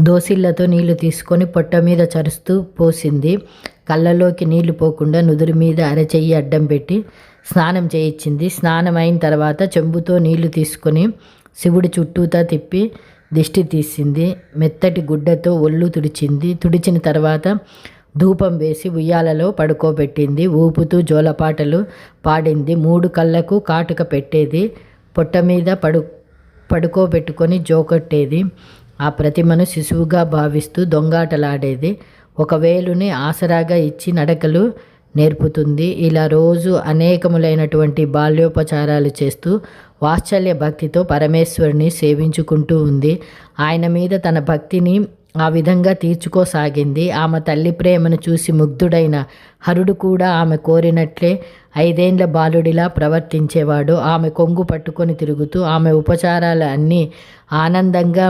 దోసిళ్లతో నీళ్లు తీసుకొని పొట్ట మీద చరుస్తూ పోసింది. కళ్ళలోకి నీళ్లు పోకుండా నుదురు మీద అరచెయ్యి అడ్డం పెట్టి స్నానం చేయించింది. స్నానం అయిన తర్వాత చెంబుతో నీళ్లు తీసుకొని శివుడి చుట్టూతా తిప్పి దిష్టి తీసింది. మెత్తటి గుడ్డతో ఒళ్ళు తుడిచింది. తుడిచిన తర్వాత ధూపం వేసి ఉయ్యాలలో పడుకోబెట్టింది. ఊపుతూ జోలపాటలు పాడింది. 3 కళ్ళకు కాటుక పెట్టేది. పొట్ట మీద పడుకోబెట్టుకొని జోకొట్టేది. ఆ ప్రతిమను శిశువుగా భావిస్తూ దొంగాటలాడేది. ఒక వేలుని ఆసరాగా ఇచ్చి నడకలు నేర్పుతుంది. ఇలా రోజు అనేకములైనటువంటి బాల్యోపచారాలు చేస్తూ వాత్సల్య భక్తితో పరమేశ్వరుని సేవించుకుంటూ ఉంది. ఆయన మీద తన భక్తిని ఆ విధంగా తీర్చుకోసాగింది. ఆమె తల్లి ప్రేమను చూసి ముగ్ధుడైన హరుడు కూడా ఆమె కోరినట్లే 5 ఏండ్ల బాలుడిలా ప్రవర్తించేవాడు. ఆమె కొంగు పట్టుకొని తిరుగుతూ ఆమె ఉపచారాలు అన్నీ ఆనందంగా